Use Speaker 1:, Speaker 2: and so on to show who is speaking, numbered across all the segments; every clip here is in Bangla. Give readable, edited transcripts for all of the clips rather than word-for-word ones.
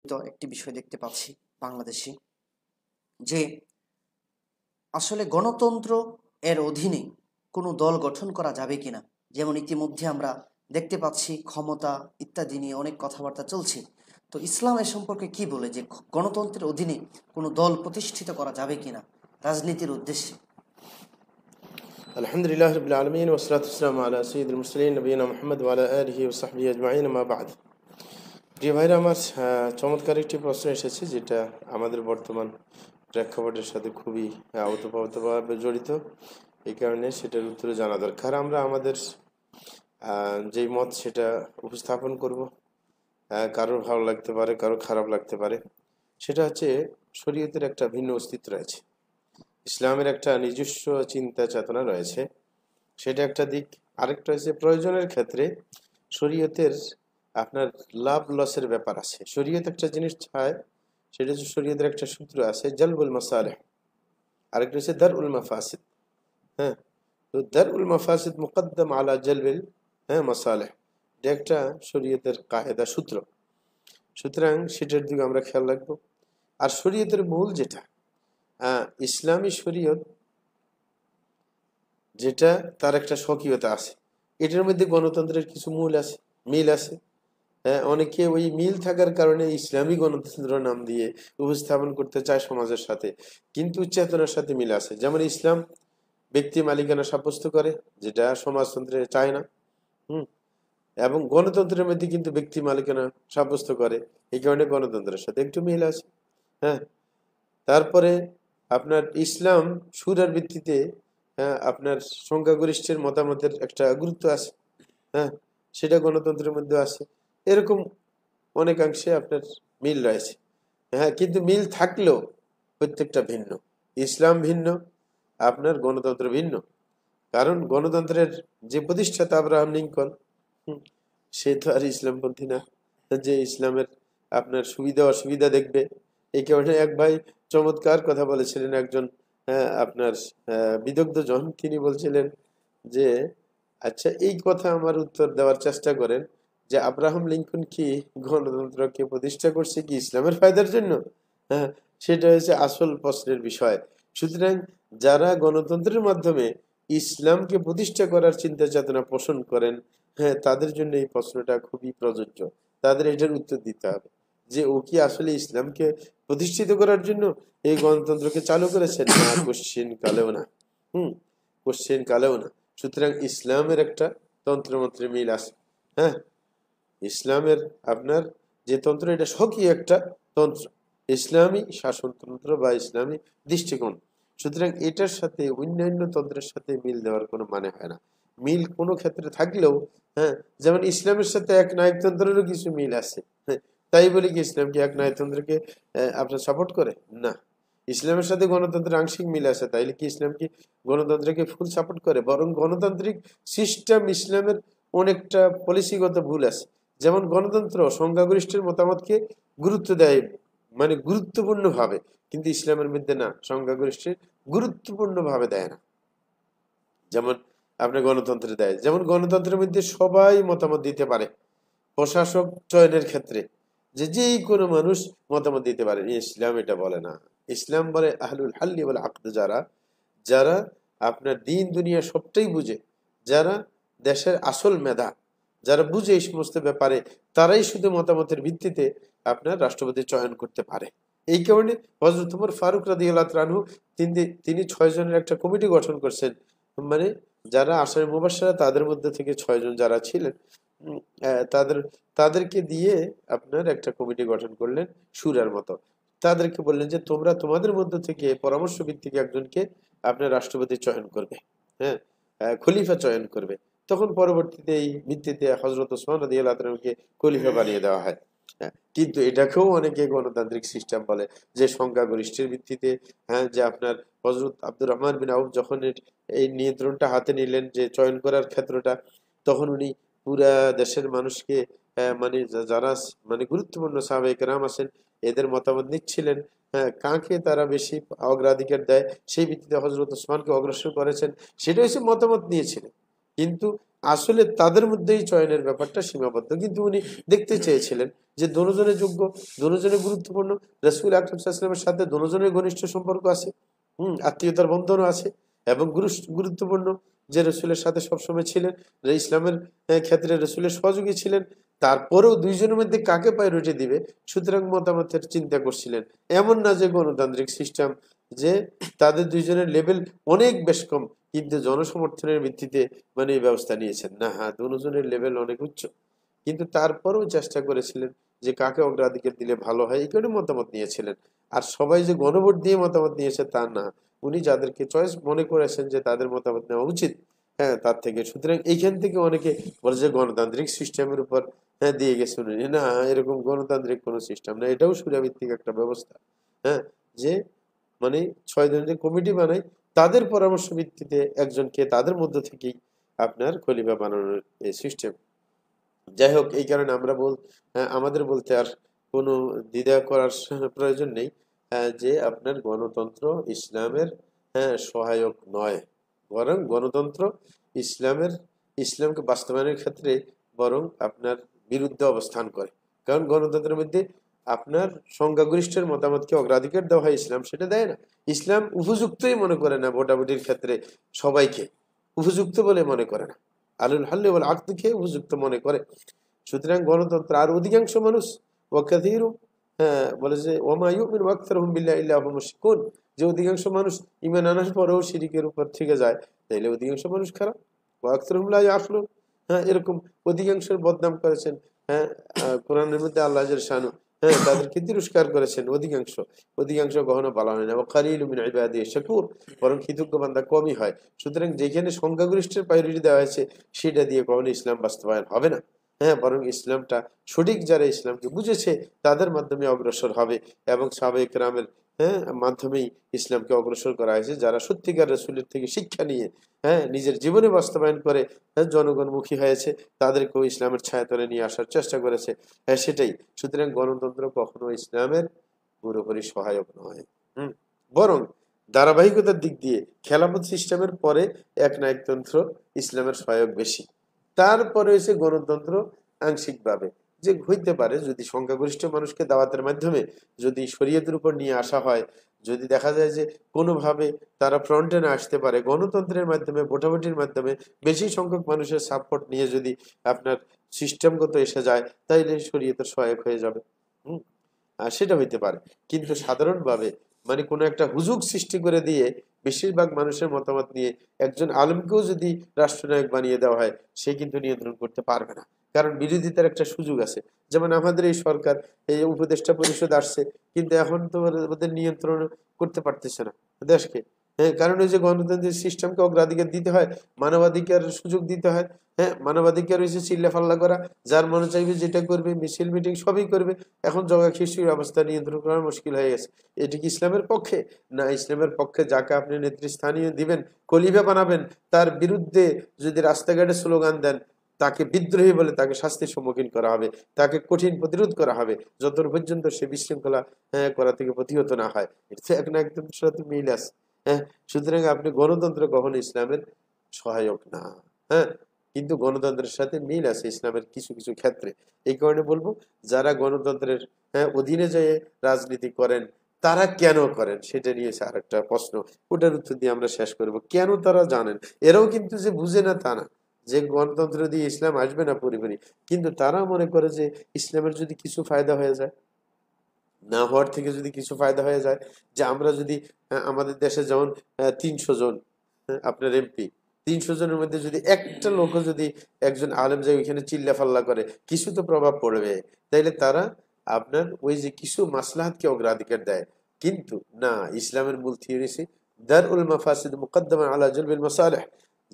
Speaker 1: তো একটি বিষয় দেখতে পাচ্ছি বাংলাদেশে যে আসলে গণতন্ত্র এর অধীনে কোনো দল গঠন করা যাবে কিনা। যেমন ইতিমধ্যে আমরা দেখতে পাচ্ছি ক্ষমতা ইত্যাদি নিয়ে অনেক কথাবার্তা চলছে। তো ইসলাম এ সম্পর্কে কি বলে যে গণতন্ত্রের অধীনে কোনো দল প্রতিষ্ঠিত করা যাবে কিনা রাজনীতির উদ্দেশ্যে?
Speaker 2: আলহামদুলিল্লাহ রাব্বিল আলামিন ওয়া সলাতু ওয়াসসালামু আলা সাইয়্যিদিল মুরসালিন নবিয়িনা মুহাম্মদ ওয়া আলা আলিহি ওয়া সাহবিহি আজমাইন আম্মা বা'দ। প্রিয় ভাইরা আমার, চমৎকার একটি প্রশ্ন এসেছে যেটা আমাদের বর্তমান প্রেক্ষাপটের সাথে খুবই ওতপ্রোতভাবে জড়িত। এই কারণে সেটার উত্তরে জানা দরকার। আমরা আমাদের যেই মত সেটা উপস্থাপন করব। কারোর ভালো লাগতে পারে, কারোর খারাপ লাগতে পারে। সেটা হচ্ছে শরীয়তের একটা ভিন্ন অস্তিত্ব রয়েছে, ইসলামের একটা নিজস্ব চিন্তা চেতনা রয়েছে, সেটা একটা দিক। আরেকটা হচ্ছে প্রয়োজনের ক্ষেত্রে শরীয়তের আপনার লাভ লসের ব্যাপার আছে। শরীয়ত একটা জিনিস চায়, সেটা হচ্ছে শরীয়তের একটা সূত্র আছে জালবুল মাসালেহ, আরেকটা হচ্ছে দারউল মাফাসিদ। হ্যাঁ, তো দারউল মাফাসিদ মুকদ্দম আলা জালবিল মাসালেহ, এটা একটা শরীয়তের কায়দা সূত্র। সুতরাং সেটার দিকে আমরা খেয়াল রাখবো। আর শরীয়তের মূল যেটা ইসলামী শরীয়ত, যেটা তার একটা স্বকীয়তা আছে, এটার মধ্যে গণতন্ত্রের কিছু মিল আছে। হ্যাঁ, অনেকে ওই মিল থাকার কারণে ইসলামী গণতন্ত্র নাম দিয়ে উপস্থাপন করতে চায় সমাজের সাথে, কিন্তু চেতনার সাথে মিল আছে। যেমন ইসলাম ব্যক্তি মালিকানা সাব্যস্ত করে, যেটা সমাজতন্ত্রে চায় না। এবং গণতন্ত্রের মধ্যে কিন্তু ব্যক্তি মালিকানা সাব্যস্ত করে, এই কারণে গণতন্ত্রের সাথে একটু মিল আছে। হ্যাঁ, তারপরে আপনার ইসলাম সুরার ভিত্তিতে আপনার সংখ্যাগরিষ্ঠের মতামতের একটা গুরুত্ব আছে। হ্যাঁ, সেটা গণতন্ত্রের মধ্যে আছে। এরকম অনেকাংশে আপনার মিল রয়েছে। হ্যাঁ, কিন্তু মিল থাকলেও প্রত্যেকটা ভিন্ন। ইসলাম ভিন্ন, আপনার গণতন্ত্র ভিন্ন। কারণ গণতন্ত্রের যে প্রতিষ্ঠাতা আব্রাহাম লিঙ্কন, সে তো আর ইসলামপন্থী না যে ইসলামের আপনার সুবিধা অসুবিধা দেখবে। এই কারণে এক ভাই চমৎকার কথা বলেছিলেন, একজন আপনার বিদগ্ধ জন, তিনি বলছিলেন যে আচ্ছা, এই কথা আমার উত্তর দেওয়ার চেষ্টা করেন যে আব্রাহাম লিঙ্কন কি গণতন্ত্রকে প্রতিষ্ঠা করছে কি ইসলামের ফায়দার জন্য? হ্যাঁ, সেটা হচ্ছে আসল প্রশ্নের বিষয়। সুতরাং যারা গণতন্ত্রের মাধ্যমে ইসলামকে প্রতিষ্ঠা করার চিন্তা চেতনা পোষণ করেন, হ্যাঁ, তাদের জন্য এই প্রশ্নটা খুবই প্রযোজ্য। তাদের এটার উত্তর দিতে হবে যে ও কি আসলে ইসলামকে প্রতিষ্ঠিত করার জন্য এই গণতন্ত্রকে চালু করেছেন? না, কোশ্চিন কালেও না। কোশ্চিন কালেও না। সুতরাং ইসলামের একটা তন্ত্রমন্ত্রে মিল আছে। হ্যাঁ, ইসলামের আপনার যে তন্ত্র, এটা স্বকীয় একটা তন্ত্র, ইসলামী শাসনতন্ত্র বা ইসলামী দৃষ্টিকোণ। সুতরাং এটার সাথে অন্যান্য তন্ত্রের সাথে মিল দেওয়ার কোনো মানে হয় না। মিল কোনো ক্ষেত্রে থাকলেও, হ্যাঁ, যেমন ইসলামের সাথে এক নায়কতন্ত্রেরও কিছু মিল আছে। হ্যাঁ, তাই বলে কি ইসলাম কি এক নায়কতন্ত্রকে আপনার সাপোর্ট করে? না। ইসলামের সাথে গণতন্ত্রের আংশিক মিল আছে, তাইলে কি ইসলাম কি গণতন্ত্রকে ফুল সাপোর্ট করে? বরং গণতান্ত্রিক সিস্টেম ইসলামের অনেকটা পলিসিগত ভুল আছে। যেমন গণতন্ত্র সংখ্যাগরিষ্ঠের মতামতকে গুরুত্ব দেয়, মানে গুরুত্বপূর্ণ ভাবে, কিন্তু ইসলামের মধ্যে না, সংখ্যাগরিষ্ঠের গুরুত্বপূর্ণ ভাবে দেয় না। যেমন আপনার গণতন্ত্রে দেয়, যেমন গণতন্ত্রের মধ্যে সবাই মতামত দিতে পারে প্রশাসক চয়নের ক্ষেত্রে, যে কোনো মানুষ মতামত দিতে পারে। ইসলাম এটা বলে না। ইসলাম বলে আহলুল হাল্লি ওয়াল আকদ, যারা যারা আপনার দিন দুনিয়া সবটাই বুঝে, যারা দেশের আসল মেধা, যারা বুঝে এই সমস্ত ব্যাপারে, তারাই শুধু মতামতের ভিত্তিতে আপনার রাষ্ট্রপতি চয়ন করতে পারে। এই কারণে হযরত ওমর ফারুক রাদিয়াল্লাহু আনহু তিনি 6 জনের একটা কমিটি গঠন করছেন। মানে যারা আশারে মুবাশশারা, তাদের মধ্যে থেকে 6 জন যারা ছিলেন, তাদের তাদেরকে দিয়ে আপনার একটা কমিটি গঠন করলেন সুরার মতো। তাদেরকে বললেন যে তোমরা তোমাদের মধ্য থেকে পরামর্শ ভিত্তিক একজনকে আপনার রাষ্ট্রপতি চয়ন করবে, হ্যাঁ, খলিফা চয়ন করবে। তখন পরবর্তীতে এই ভিত্তিতে হযরত ওসমান রাদিয়াল্লাহু আনহুকে খলিফা বানিয়ে দেওয়া হয়। হ্যাঁ, কিন্তু এটাকেও অনেকে গণতান্ত্রিক সিস্টেম বলে, যে সংখ্যাগরিষ্ঠের ভিত্তিতে। হ্যাঁ, যে আপনার হযরত আব্দুর রহমান বিন আউফ যখন এই নিয়ন্ত্রণটা হাতে নিলেন, যে চয়ন করার ক্ষেত্রটা, তখন উনি পুরা দেশের মানুষকে মানে যারা মানে গুরুত্বপূর্ণ সাহাবায়ে কেরাম আছেন, এদের মতামত নিচ্ছিলেন। হ্যাঁ, কাকে তারা বেশি অগ্রাধিকার দেয় সেই ভিত্তিতে হযরত ওসমানকে অগ্রসর করেছেন। সেটা হচ্ছে মতামত নিয়েছিলেন, কিন্তু আসলে তাদের মধ্যেই চয়নের ব্যাপারটা সীমাবদ্ধ, কিন্তু উনি দেখতে চেয়েছিলেন যে দুজনের যোগ্য, দুজনের গুরুত্বপূর্ণ। রাসূল আকরাম সাল্লাল্লাহু আলাইহি ওয়াসাল্লামের সাথে দুজনের ঘনিষ্ঠ সম্পর্ক আছে, আত্মীয়তার বন্ধনও আছে, এবং গুরুত্বপূর্ণ যে রসুলের সাথে সবসময় ছিলেন, ইসলামের ক্ষেত্রে রসুলের সহযোগী ছিলেন। তারপরেও দুইজনের মধ্যে কাকে প্রায়োরিটি দিবে, সুতরাং মতামতের চিন্তা করছিলেন। এমন না যে গণতান্ত্রিক সিস্টেম যে তাদের দুইজনের লেভেল অনেক বেশ কম, কিন্তু জনসমর্থনের ভিত্তিতে মানে এই ব্যবস্থা নিয়েছেন না। হ্যাঁ, দুজনের লেভেল অনেক উচ্চ, কিন্তু তারপরেও চেষ্টা করেছিলেন যে কাকে অগ্রাধিকার দিলে ভালো হয়, এই কারণে মতামত নিয়েছিলেন। আর সবাই যে গণভোট দিয়ে মতামত নিয়েছে তা না, উনি যাদেরকে চয়েস মনে করেছেন যে তাদের মতামত নেওয়া উচিত, হ্যাঁ, তার থেকে। সুতরাং এইখান থেকে অনেকে বলে যে গণতান্ত্রিক সিস্টেমের উপর হ্যাঁ দিয়ে গেছে উনি। না, এরকম গণতান্ত্রিক কোনো সিস্টেম না, এটাও সুরাভিত্তিক একটা ব্যবস্থা। হ্যাঁ, যে মানে 6 জনের কমিটি বানাই, তাদের পরামর্শ ভিত্তিতে একজনকে তাদের মধ্য থেকেই আপনার খলিফা বানানোর এই সিস্টেম। যাই হোক, এই কারণে আমরা আমাদের বলতে আর কোনো দ্বিধা করার প্রয়োজন নেই যে আপনার গণতন্ত্র ইসলামের সহায়ক নয়, বরং গণতন্ত্র ইসলামকে বাস্তবায়নের ক্ষেত্রে বরং আপনার বিরুদ্ধে অবস্থান করে। কারণ গণতন্ত্রের মধ্যে আপনার সংখ্যাগরিষ্ঠের মতামতকে অগ্রাধিকার দেওয়া হয়, ইসলাম সেটা দেয় না। ইসলাম উপযুক্তই মনে করে না ভোটাভুটির ক্ষেত্রে সবাইকে উপযুক্ত বলে মনে করে না, আলুল হাল্লি ওয়াল আকদকে উপযুক্ত মনে করে। সুতরাং গণতন্ত্র, আর অধিকাংশ মানুষ ওয়াকাথিরু বলে যে ওমা ইউমিনু আকসারুহুম বিল্লাহি ইল্লা হুম মুশরিকুন, যে অধিকাংশ মানুষ ঈমান আনার পরেও শিরকের উপর থেকে যায়, তাইলে অধিকাংশ মানুষ খারাপ। ওয়া আকসারুহুম লা ইয়াকলুন, এরকম অধিকাংশের বদনাম করেছেন। হ্যাঁ, কোরআনের মধ্যে আল্লাহ জাল্লা শানু তাদেরকে তিরস্কার করেছেন। অধিকাংশ কখনো বলা হয় না। ওয়া কালিলুম মিন ইবাদিয়াশ শাকুর, বরং কৃতজ্ঞ বান্দা কমই হয়। সুতরাং যেখানে সংখ্যাগরিষ্ঠের প্রায়োরিটি দেওয়া হয়েছে সেটা দিয়ে কখনো ইসলাম বাস্তবায়ন হবে না। হ্যাঁ, বরং ইসলামটা সঠিক যারা ইসলামকে বুঝেছে তাদের মাধ্যমে অগ্রসর হবে, এবং সাহাবায়ে কেরামের মাধ্যমেই ইসলামকে অগ্রসর করা হয়েছে। যারা সত্যিকার রাসূলের থেকে শিক্ষা নিয়ে নিজের জীবনে বাস্তবায়ন করে জনগণমুখী হয়েছে, তাদেরকেও ইসলামের ছায়াতলে নিয়ে আসার চেষ্টা করেছে। সেটাই। সুতরাং গণতন্ত্র কখনো ইসলামের পুরোপুরি সহায়ক নয়, বরং ধারাবাহিকতার দিক দিয়ে খেলাফত সিস্টেমের পরে একনায়কতন্ত্র ইসলামের সহায়ক বেশি। তারপরে হয়েছে গণতন্ত্র আংশিকভাবে, যে হইতে পারে যদি সংখ্যাগরিষ্ঠ মানুষকে দাওয়াতের মাধ্যমে যদি শরীয়তের উপর নিয়ে আসা হয়, যদি দেখা যায় যে কোনোভাবে তারা ফ্রন্টে না আসতে পারে, গণতন্ত্রের মাধ্যমে ভোটাভুটির মাধ্যমে বেশি সংখ্যক মানুষের সাপোর্ট নিয়ে যদি আপনার সিস্টেমগত এসে যায়, তাইলে শরীয়তের সহায়ক হয়ে যাবে। আর সেটা হইতে পারে, কিন্তু সাধারণভাবে মানে কোনো একটা হুজুগ সৃষ্টি করে দিয়ে বেশিরভাগ মানুষের মতামত নিয়ে একজন আলেমকেও যদি রাষ্ট্রনায়ক বানিয়ে দেওয়া হয়, সে কিন্তু নিয়ন্ত্রণ করতে পারবে না, কারণ বিরোধিতার একটা সুযোগ আছে। যেমন আমাদের এই সরকার, এই উপদেষ্টা পরিষদ আসছে, কিন্তু এখন তো ওদের নিয়ন্ত্রণ করতে পারতেছে না দেশকে। কারণ ওই যে গণতান্ত্রিক সিস্টেমকে অগ্রাধিকার দিতে হয়, মানবাধিকার সুযোগ দিতে হয়। মানবাধিকার হয়েছে চিল্লা ফাল্লা করা, যার মনে চাইবে যেটা করবে, মিছিল মিটিং সবই করবে। এখন জগা খিস্তির অবস্থা নিয়ন্ত্রণ করা মুশকিল হয়ে গেছে। এটি কি ইসলামের পক্ষে? না, ইসলামের পক্ষে যাকে আপনি নেতৃস্থানীয় দিবেন, খলিফা বানাবেন, তার বিরুদ্ধে যদি রাস্তাঘাটে স্লোগান দেন, তাকে বিদ্রোহী বলে তাকে শাস্তির সম্মুখীন করা হবে, তাকে কঠিন প্রতিরোধ করা হবে, যতক্ষণ পর্যন্ত সে বিশৃঙ্খলা করা থেকে প্রতিহত না হয়। এটা এক না একদম সাথে মিল আছে। সুতরাং আপনি গণতন্ত্র কখনো ইসলামের সহায়ক না। হ্যাঁ, কিন্তু গণতন্ত্রের সাথে মিল আছে ইসলামের কিছু কিছু ক্ষেত্রে। এই কারণে বলবো, যারা গণতন্ত্রের অধীনে যেয়ে রাজনীতি করেন, তারা কেন করেন সেটা নিয়ে আর একটা প্রশ্ন, ওটার উত্তর দিয়ে আমরা শেষ করব। কেন তারা জানেন, এরাও কিন্তু যে বুঝে না তা না, যে গণতন্ত্র দিয়ে ইসলাম আসবে না পুরোপুরি, কিন্তু তারা মনে করে যে ইসলামের যদি কিছু ফায়দা হয়ে যায়, না হওয়ার থেকে যদি কিছু ফায়দা হয়ে যায়, যে আমরা যদি আমাদের দেশে যেমন 300 জন আপনার এমপি, 300 জনের মধ্যে যদি একটা লোক যদি একজন আলেম যায় ওইখানে চিল্লা ফাল্লা করে, কিছু তো প্রভাব পড়বে। তাইলে তারা আপনার ওই যে কিছু মাসলাহাতকে অগ্রাধিকার দেয়। কিন্তু না, ইসলামের মূল থিওরি দারউল মাফাসিদ মুকদ্দামান আলা জালবিল মাসালিহ,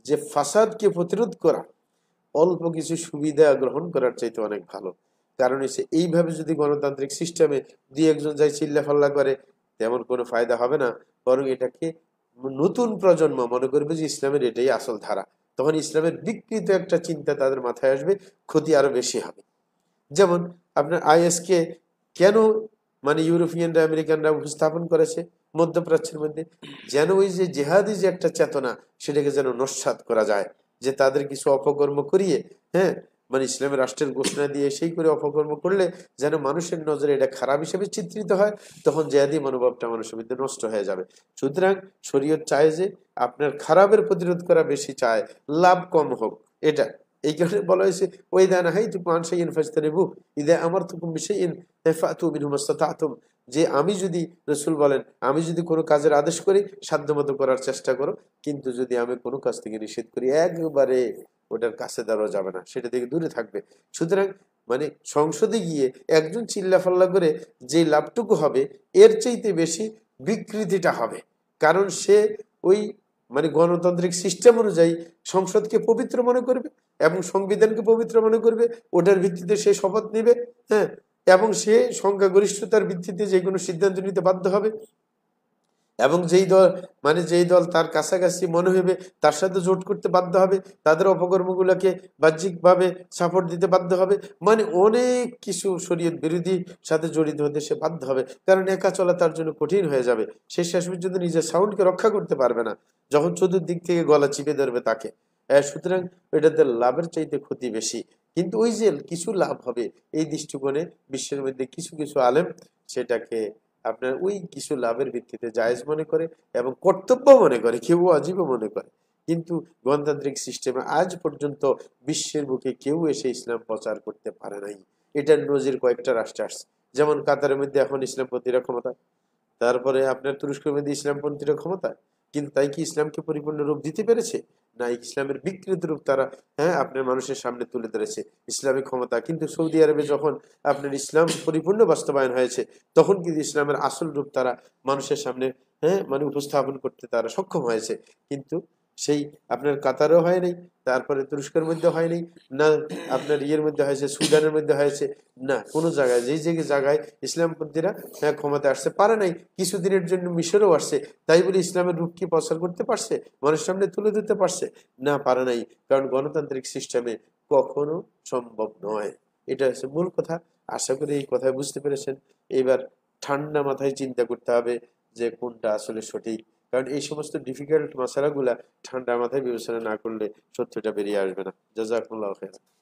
Speaker 2: যে ফাসাদকে প্রতিরোধ করা অল্প কিছু সুবিধা গ্রহণ করার চাইতে অনেক ভালো। কারণ হচ্ছে এইভাবে যদি গণতান্ত্রিক সিস্টেমে দুই একজন যাই চিল্লা ফাল্লা করে, তেমন কোনো ফায়দা হবে না, বরং এটাকে নতুন প্রজন্ম মনে করবে যে ইসলামের এটাই আসল ধারা। তখন ইসলামের বিকৃত একটা চিন্তা তাদের মাথায় আসবে, ক্ষতি আরো বেশি হবে। যেমন আপনার আইএস কে কেন মানে ইউরোপিয়ানরা আমেরিকানরা উপস্থাপন করেছে মধ্যপ্রাচ্যের মধ্যে, যেন ওই যে জেহাদি যে একটা চেতনা, সেটাকে যেন নস্যাৎ করা যায়, যে তাদের কিছু অপকর্ম করিয়ে, হ্যাঁ, মানে ইসলামের রাষ্ট্রের ঘোষণা দিয়ে সেই করে অপকর্ম করলে যেন মানুষের নজরে এটা খারাপ হিসেবে চিত্রিত হয়, তখন জেহাদি মনোভাবটা মানুষের মধ্যে নষ্ট হয়ে যাবে। সুতরাং শরীয়ত চায় যে আপনার খারাপের প্রতিরোধ করা বেশি চায়, লাভ কম হোক। এটা এই কারণে বলা হয়েছে ওই দানা হাই তুকুম আনসাইন ফাজতানিবু ইদা আমারতুকুম বিশাইইন ফাতু মিনহু মাসতাতাতুম, যে আমি যদি, রাসূল বলেন, আমি যদি কোনো কাজের আদেশ করি সাধ্যমতো করার চেষ্টা করো, কিন্তু যদি আমি কোনো কাজ থেকে নিষেধ করি একবারে ওটার কাছে দাঁড়ানো যাবে না, সেটা থেকে দূরে থাকবে। সুতরাং মানে সংসদে গিয়ে একজন চিল্লাফাল্লা করে যে লাভটুকু হবে এর চাইতে বেশি বিকৃতিটা হবে, কারণ সে ওই মানে গণতান্ত্রিক সিস্টেম অনুযায়ী সংসদকে পবিত্র মনে করবে এবং সংবিধানকে পবিত্র মনে করবে, ওটার ভিত্তিতে সে শপথ নেবে, হ্যাঁ, এবং সে সংখ্যাগরিষ্ঠতার ভিত্তিতে যে কোনো সিদ্ধান্ত নিতে বাধ্য হবে, এবং যেই দল তার কাছাকাছি মনে হবে তার সাথে জোট করতে বাধ্য হবে, তাদের অপকর্মগুলোকে বাহ্যিকভাবে সাপোর্ট দিতে বাধ্য হবে, মানে অনেক কিছু শরীয়ত বিরোধী সাথে জড়িত হতে সে বাধ্য হবে, কারণ একা চলা তার জন্য কঠিন হয়ে যাবে। সে শেষ পর্যন্ত নিজের সাউন্ডকে রক্ষা করতে পারবে না যখন চতুর্দিক থেকে গলা চিপে ধরবে তাকে। সুতরাং এটাতে লাভের চাইতে ক্ষতি বেশি, কিন্তু ওই যে কিছু লাভ হবে এই দৃষ্টিকোণে বিশ্বের মধ্যে কিছু কিছু আলেম সেটাকে আপনার ওই কিছু লাভের ভিত্তিতে জায়েজ মনে করে এবং কর্তব্য মনে করে, কেউ ওয়াজিবও মনে করে। কিন্তু গণতান্ত্রিক সিস্টেমে আজ পর্যন্ত বিশ্বের বুকে কেউ এসে ইসলাম প্রচার করতে পারে নাই। এটার নজির কয়েকটা রাষ্ট্রে আসছে, যেমন কাতারের মধ্যে এখন ইসলামপন্থীরা ক্ষমতা, তারপরে আপনার তুরস্কের মধ্যে ইসলামপন্থীরা ক্ষমতা, কিন্তু তাই কি ইসলামকে পরিপূর্ণ রূপ দিতে পেরেছে? না, ইসলামের বিকৃত রূপ তারা, হ্যাঁ, আপনার মানুষের সামনে তুলে ধরেছে ইসলামিক ক্ষমতা। কিন্তু সৌদি আরবে যখন আপনার ইসলাম পরিপূর্ণ বাস্তবায়ন হয়েছে তখন কিন্তু ইসলামের আসল রূপ তারা মানুষের সামনে, হ্যাঁ, মানে উপস্থাপন করতে তারা সক্ষম হয়েছে। কিন্তু সেই আপনার কাতারও হয় নাই, তারপরে তুরস্কের মধ্যে হয় নাই, না আপনার ইয়ের মধ্যে হয়েছে, সুদানের মধ্যে হয়েছে, না কোনো জায়গায় যেই যে জায়গায় ইসলামপন্থীরা ক্ষমতা আসতে পারে নাই, কিছুদিনের জন্য মিশরেও আসছে, তাই বলে ইসলামের রূপ কি প্রচার করতে পারছে, মানুষের সামনে তুলে ধরতে পারছে? না, পারে নাই, কারণ গণতান্ত্রিক সিস্টেমে কখনো সম্ভব নয়। এটা হচ্ছে মূল কথা। আশা করি এই কথায় বুঝতে পেরেছেন। এবার ঠান্ডা মাথায় চিন্তা করতে হবে যে কোনটা আসলে সঠিক, কারণ এই সমস্ত ডিফিকাল্ট মশালাগুলা ঠান্ডা মাথায় বিবেচনা না করলে সত্যটা বেরিয়ে আসবে না। জাযাকুমুল্লাহু খাইরান।